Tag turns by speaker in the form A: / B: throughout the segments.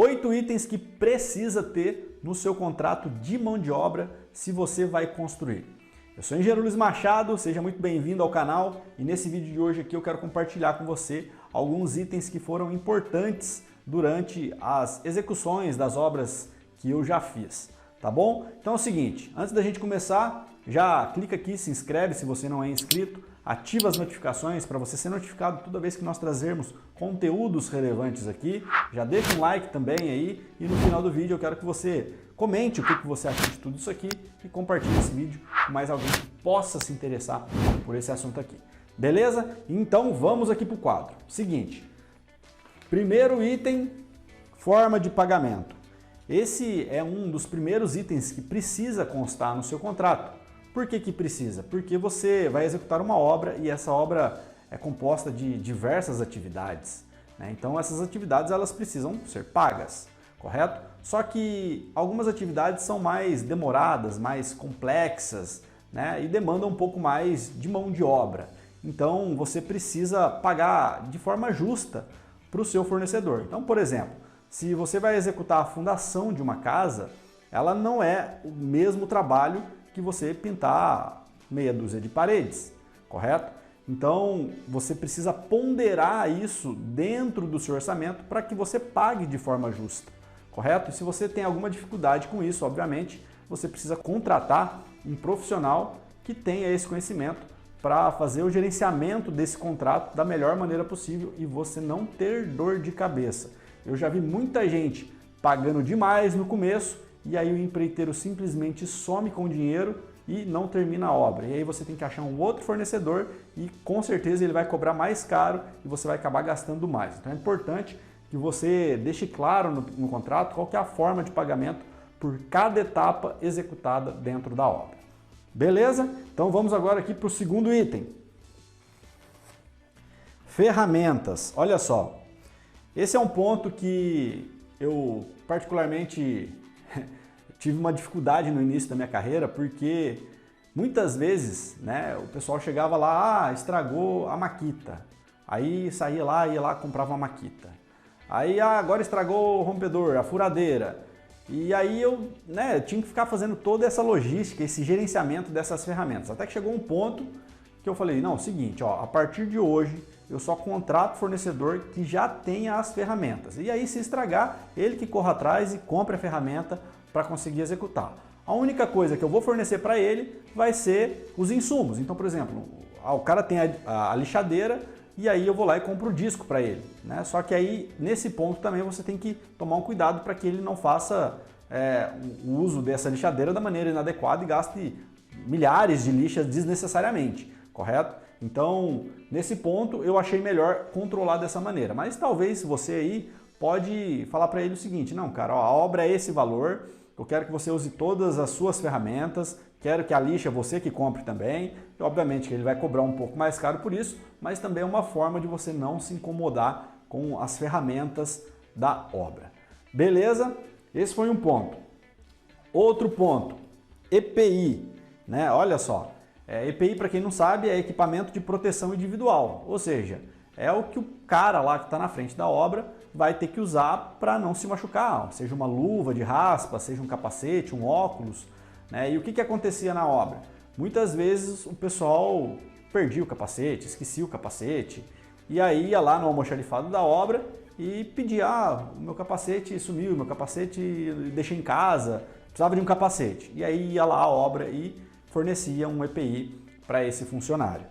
A: 8 itens que precisa ter no seu contrato de mão de obra se você vai construir. Eu sou o engenheiro Luiz Machado, seja muito bem-vindo ao canal e nesse vídeo de hoje aqui eu quero compartilhar com você alguns itens que foram importantes durante as execuções das obras que eu já fiz, tá bom? Então é o seguinte, antes da gente começar, já clica aqui, se inscreve se você não é inscrito, ativa as notificações para você ser notificado toda vez que nós trazermos conteúdos relevantes aqui. Já deixa um like também aí e no final do vídeo eu quero que você comente o que você acha de tudo isso aqui e compartilhe esse vídeo com mais alguém que possa se interessar por esse assunto aqui. Beleza? Então vamos aqui para o quadro. Seguinte, primeiro item, forma de pagamento. Esse é um dos primeiros itens que precisa constar no seu contrato. Por que que precisa? Porque você vai executar uma obra e essa obra é composta de diversas atividades, né? Então essas atividades elas precisam ser pagas, correto? Só que algumas atividades são mais demoradas, mais complexas, né? E demandam um pouco mais de mão de obra. Então você precisa pagar de forma justa para o seu fornecedor. Então, por exemplo, se você vai executar a fundação de uma casa, ela não é o mesmo trabalho que você pintar meia dúzia de paredes, correto? Então você precisa ponderar isso dentro do seu orçamento para que você pague de forma justa, correto? E se você tem alguma dificuldade com isso, obviamente, você precisa contratar um profissional que tenha esse conhecimento para fazer o gerenciamento desse contrato da melhor maneira possível e você não ter dor de cabeça. Eu já vi muita gente pagando demais no começo e aí o empreiteiro simplesmente some com o dinheiro e não termina a obra. E aí você tem que achar um outro fornecedor e com certeza ele vai cobrar mais caro e você vai acabar gastando mais. Então é importante que você deixe claro no contrato qual que é a forma de pagamento por cada etapa executada dentro da obra. Beleza? Então vamos agora aqui para o segundo item. Ferramentas. Olha só, esse é um ponto que eu particularmente tive uma dificuldade no início da minha carreira, porque muitas vezes, né, o pessoal chegava lá, estragou a maquita. Aí saía lá, ia lá, comprava uma maquita. Aí agora estragou o rompedor, a furadeira. E aí eu, né, tinha que ficar fazendo toda essa logística, esse gerenciamento dessas ferramentas. Até que chegou um ponto que eu falei, não, é o seguinte, ó, a partir de hoje eu só contrato fornecedor que já tenha as ferramentas. E aí se estragar, ele que corra atrás e compre a ferramenta para conseguir executar. A única coisa que eu vou fornecer para ele vai ser os insumos. Então, por exemplo, o cara tem a lixadeira e aí eu vou lá e compro o disco para ele, né? Só que aí, nesse ponto também você tem que tomar um cuidado para que ele não faça o uso dessa lixadeira da maneira inadequada e gaste milhares de lixas desnecessariamente, correto? Então, nesse ponto eu achei melhor controlar dessa maneira. Mas talvez você aí pode falar para ele o seguinte, não, cara, ó, a obra é esse valor, eu quero que você use todas as suas ferramentas, quero que a lixa você que compre também, e obviamente que ele vai cobrar um pouco mais caro por isso, mas também é uma forma de você não se incomodar com as ferramentas da obra. Beleza? Esse foi um ponto. Outro ponto, EPI, né? Olha só, EPI, para quem não sabe, é equipamento de proteção individual, ou seja, é o que o cara lá que está na frente da obra vai ter que usar para não se machucar, seja uma luva de raspa, seja um capacete, um óculos, né? E o que que acontecia na obra? Muitas vezes o pessoal perdia o capacete, esquecia o capacete, e aí ia lá no almoxarifado da obra e pedia, o meu capacete sumiu, meu capacete deixei em casa, precisava de um capacete. E aí ia lá a obra e fornecia um EPI para esse funcionário.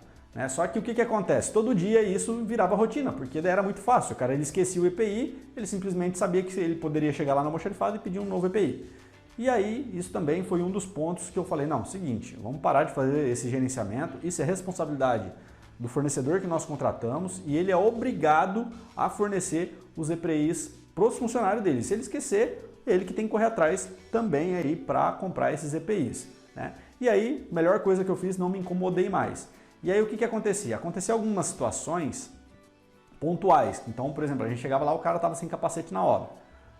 A: Só que o que acontece? Todo dia isso virava rotina, porque daí era muito fácil. O cara ele esquecia o EPI, ele simplesmente sabia que ele poderia chegar lá no almoxarifado e pedir um novo EPI. E aí isso também foi um dos pontos que eu falei, não, seguinte, vamos parar de fazer esse gerenciamento, isso é responsabilidade do fornecedor que nós contratamos e ele é obrigado a fornecer os EPIs para os funcionários dele. Se ele esquecer, ele que tem que correr atrás também aí para comprar esses EPIs, né? E aí, melhor coisa que eu fiz, não me incomodei mais. E aí o que acontecia? Acontecia algumas situações pontuais. Então, por exemplo, a gente chegava lá, o cara estava sem capacete na obra.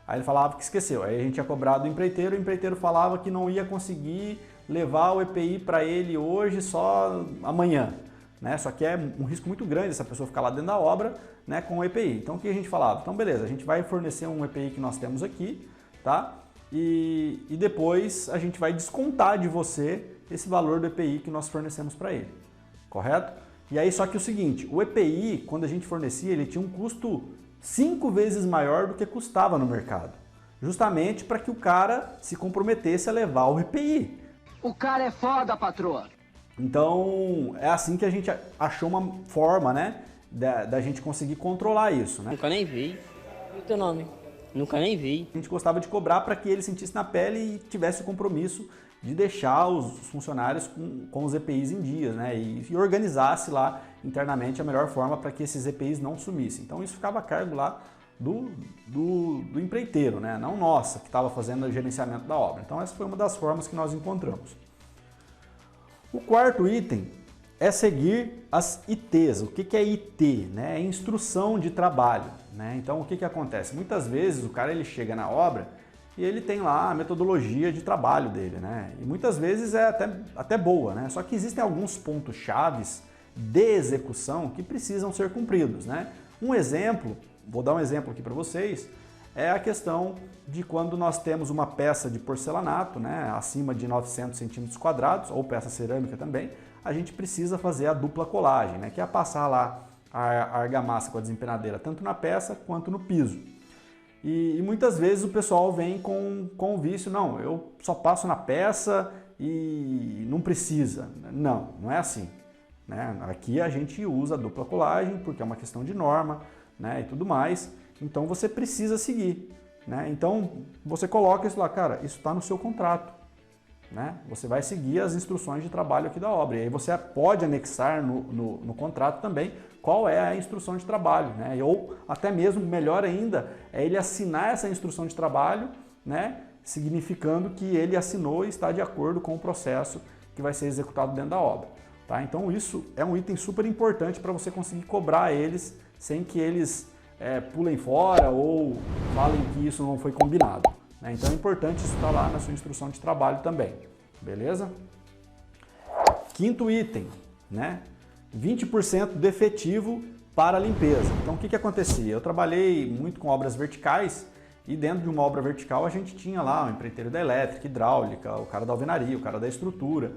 A: Aí ele falava que esqueceu. Aí a gente ia cobrar do empreiteiro, o empreiteiro falava que não ia conseguir levar o EPI para ele hoje, só amanhã. né? Só que é um risco muito grande essa pessoa ficar lá dentro da obra, né, com o EPI. Então o que a gente falava? Então beleza, a gente vai fornecer um EPI que nós temos aqui, tá? E depois a gente vai descontar de você esse valor do EPI que nós fornecemos para ele, correto? E aí só que o seguinte, o EPI, quando a gente fornecia, ele tinha um custo 5 vezes maior do que custava no mercado, justamente para que o cara se comprometesse a levar o EPI.
B: O cara é foda, patroa!
A: Então é assim que a gente achou uma forma, né, da gente conseguir controlar isso, né?
C: Nunca nem vi. E o teu nome? Nunca nem vi.
A: A gente gostava de cobrar para que ele sentisse na pele e tivesse o compromisso de deixar os funcionários com os EPIs em dias, né? E organizasse lá internamente a melhor forma para que esses EPIs não sumissem. Então isso ficava a cargo lá do empreiteiro, né? Não nossa, que estava fazendo o gerenciamento da obra. Então essa foi uma das formas que nós encontramos. O quarto item é seguir as ITs. O que é IT? Né? É instrução de trabalho. Né? Então o que acontece? Muitas vezes o cara ele chega na obra e ele tem lá a metodologia de trabalho dele, né? E muitas vezes é até boa, né? Só que existem alguns pontos chaves de execução que precisam ser cumpridos, né? Um exemplo, vou dar um exemplo aqui para vocês, é a questão de quando nós temos uma peça de porcelanato, né, acima de 900 centímetros quadrados, ou peça cerâmica também, a gente precisa fazer a dupla colagem, né, que é passar lá a argamassa com a desempenadeira tanto na peça quanto no piso. E muitas vezes o pessoal vem com o vício, não, eu só passo na peça e não precisa. Não, não é assim. Né? Aqui a gente usa a dupla colagem porque é uma questão de norma, né, e tudo mais, então você precisa seguir. Né? Então você coloca isso lá, cara, isso está no seu contrato. Né? Você vai seguir as instruções de trabalho aqui da obra. E aí você pode anexar no contrato também qual é a instrução de trabalho. Né? Ou até mesmo, melhor ainda, é ele assinar essa instrução de trabalho, né? Significando que ele assinou e está de acordo com o processo que vai ser executado dentro da obra. Tá? Então isso é um item super importante para você conseguir cobrar eles sem que eles pulem fora ou falem que isso não foi combinado. Né? Então é importante isso estar lá na sua instrução de trabalho também, beleza? Quinto item, né? 20% de efetivo para a limpeza. Então o que acontecia? Eu trabalhei muito com obras verticais e dentro de uma obra vertical a gente tinha lá o empreiteiro da elétrica, hidráulica, o cara da alvenaria, o cara da estrutura.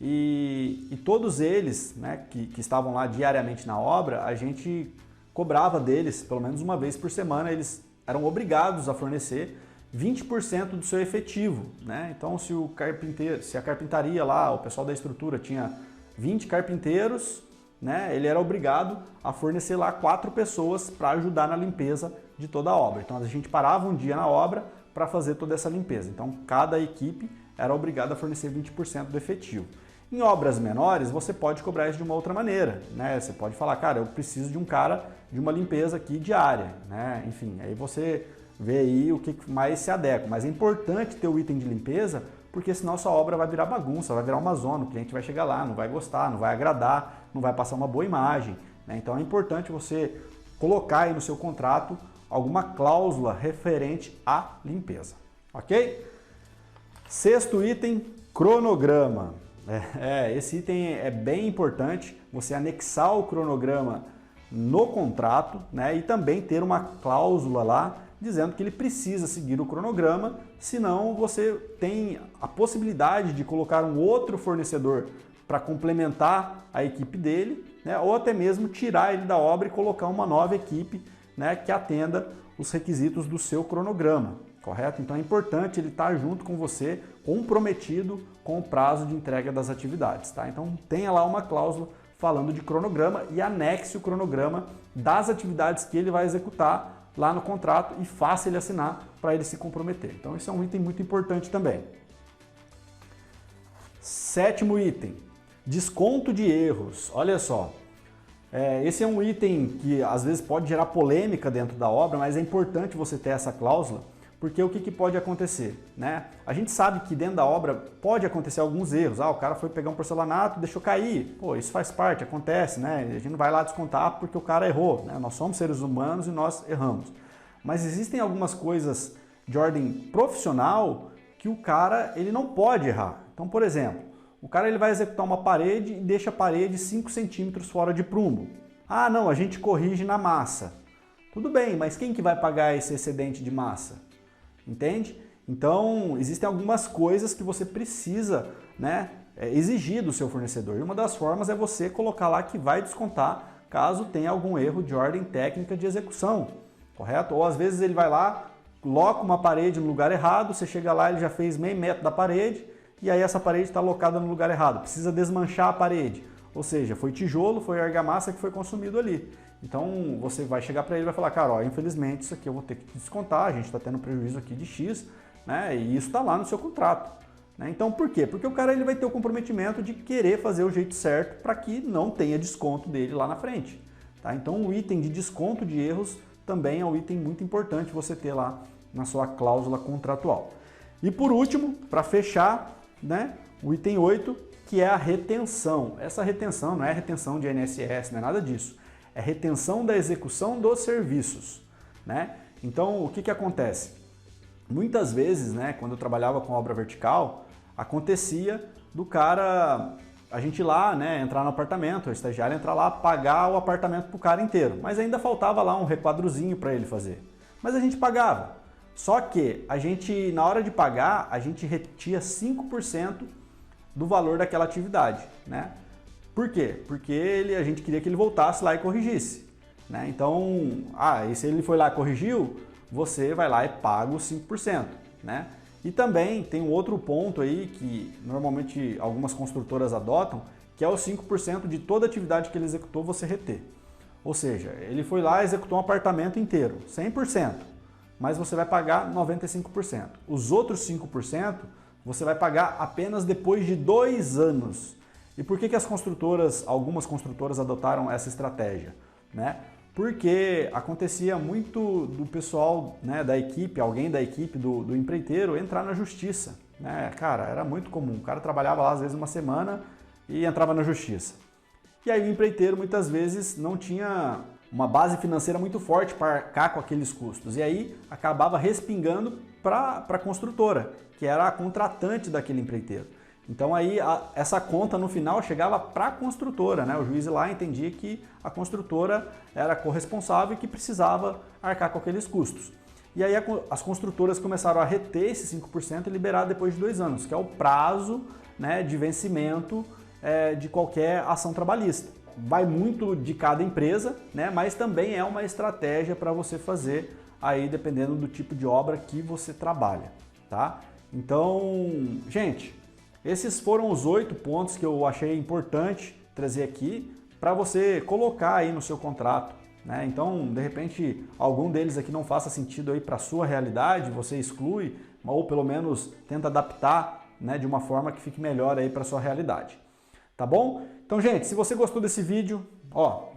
A: E todos eles, né, que estavam lá diariamente na obra, a gente cobrava deles, pelo menos uma vez por semana, eles eram obrigados a fornecer 20% do seu efetivo. Né? Então se a carpintaria lá, o pessoal da estrutura tinha 20 carpinteiros, né, ele era obrigado a fornecer lá 4 pessoas para ajudar na limpeza de toda a obra. Então a gente parava um dia na obra para fazer toda essa limpeza. Então cada equipe era obrigada a fornecer 20% do efetivo. Em obras menores, você pode cobrar isso de uma outra maneira, né? Você pode falar, cara, eu preciso de um cara de uma limpeza aqui diária, né? Enfim, aí você vê aí o que mais se adequa. Mas é importante ter o item de limpeza, porque senão a sua obra vai virar bagunça, vai virar uma zona, o cliente vai chegar lá, não vai gostar, não vai agradar, não vai passar uma boa imagem, né? Então é importante você colocar aí no seu contrato alguma cláusula referente à limpeza, ok? Sexto item, cronograma. Esse item é bem importante, você anexar o cronograma no contrato, né, e também ter uma cláusula lá dizendo que ele precisa seguir o cronograma, senão você tem a possibilidade de colocar um outro fornecedor para complementar a equipe dele, né, ou até mesmo tirar ele da obra e colocar uma nova equipe, né, que atenda os requisitos do seu cronograma. Correto? Então é importante ele estar junto com você, comprometido com o prazo de entrega das atividades. Tá? Então tenha lá uma cláusula falando de cronograma e anexe o cronograma das atividades que ele vai executar lá no contrato e faça ele assinar para ele se comprometer. Então esse é um item muito importante também. Sétimo item, desconto de erros. Olha só, esse é um item que às vezes pode gerar polêmica dentro da obra, mas é importante você ter essa cláusula. Porque o que pode acontecer? Né? A gente sabe que dentro da obra pode acontecer alguns erros. O cara foi pegar um porcelanato, deixou cair. Pô, isso faz parte, acontece, né? A gente não vai lá descontar porque o cara errou. Né? Nós somos seres humanos e nós erramos. Mas existem algumas coisas de ordem profissional que o cara ele não pode errar. Então, por exemplo, o cara ele vai executar uma parede e deixa a parede 5 centímetros fora de prumo. Ah, não, a gente corrige na massa. Tudo bem, mas quem que vai pagar esse excedente de massa? Entende? Então, existem algumas coisas que você precisa, né, exigir do seu fornecedor. E uma das formas é você colocar lá que vai descontar caso tenha algum erro de ordem técnica de execução, correto? Ou às vezes ele vai lá, coloca uma parede no lugar errado, você chega lá, ele já fez meio metro da parede, e aí essa parede está alocada no lugar errado. Precisa desmanchar a parede. Ou seja, foi tijolo, foi argamassa que foi consumido ali. Então você vai chegar para ele e vai falar, cara, ó, infelizmente isso aqui eu vou ter que descontar, a gente está tendo prejuízo aqui de X, né? E isso está lá no seu contrato. Né? Então por quê? Porque o cara ele vai ter o comprometimento de querer fazer o jeito certo para que não tenha desconto dele lá na frente. Tá? Então o item de desconto de erros também é um item muito importante você ter lá na sua cláusula contratual. E por último, para fechar, né, o item 8, que é a retenção. Essa retenção não é retenção de INSS, não é nada disso. É retenção da execução dos serviços. Né? Então, o que acontece? Muitas vezes, né, quando eu trabalhava com obra vertical, acontecia do cara, a gente ir lá, né, entrar no apartamento, o estagiário entrar lá, pagar o apartamento para o cara inteiro. Mas ainda faltava lá um requadrozinho para ele fazer. Mas a gente pagava. Só que a gente, na hora de pagar, a gente retia 5% do valor daquela atividade, né? Por quê? Porque a gente queria que ele voltasse lá e corrigisse, né? Então, e se ele foi lá e corrigiu, você vai lá e paga os 5%, né? E também tem um outro ponto aí que normalmente algumas construtoras adotam, que é os 5% de toda atividade que ele executou você reter. Ou seja, ele foi lá e executou um apartamento inteiro, 100%, mas você vai pagar 95%. Os outros 5% você vai pagar apenas depois de 2 anos. E por que as construtoras, algumas construtoras adotaram essa estratégia? Né? Porque acontecia muito do pessoal, né, da equipe, alguém da equipe do empreiteiro entrar na justiça. Né? Cara, era muito comum. O cara trabalhava lá às vezes uma semana e entrava na justiça. E aí o empreiteiro muitas vezes não tinha uma base financeira muito forte para arcar com aqueles custos. E aí acabava respingando para a construtora, que era a contratante daquele empreiteiro. Então aí essa conta no final chegava para a construtora, né? O juiz lá entendia que a construtora era corresponsável e que precisava arcar com aqueles custos. E aí as construtoras começaram a reter esse 5% e liberar depois de 2 anos, que é o prazo, né, de vencimento de qualquer ação trabalhista. Vai muito de cada empresa, né, mas também é uma estratégia para você fazer aí dependendo do tipo de obra que você trabalha, tá? Então, gente, esses foram os 8 pontos que eu achei importante trazer aqui para você colocar aí no seu contrato, né? Então, de repente, algum deles aqui não faça sentido aí para a sua realidade, você exclui, ou pelo menos tenta adaptar, né, de uma forma que fique melhor aí para a sua realidade. Tá bom? Então, gente, se você gostou desse vídeo,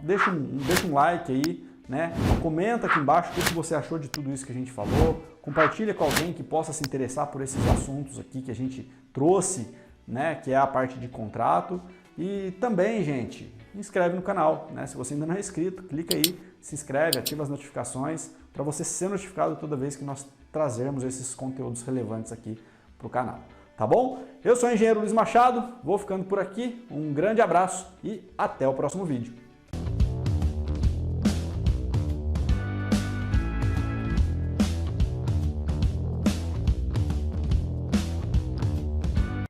A: deixa um like aí, né? Comenta aqui embaixo o que você achou de tudo isso que a gente falou. Compartilha com alguém que possa se interessar por esses assuntos aqui que a gente trouxe, né? Que é a parte de contrato. E também, gente, inscreve no canal, né? Se você ainda não é inscrito, clica aí, se inscreve, ativa as notificações para você ser notificado toda vez que nós trazermos esses conteúdos relevantes aqui para o canal. Tá bom? Eu sou o engenheiro Luiz Machado, vou ficando por aqui, um grande abraço e até o próximo vídeo.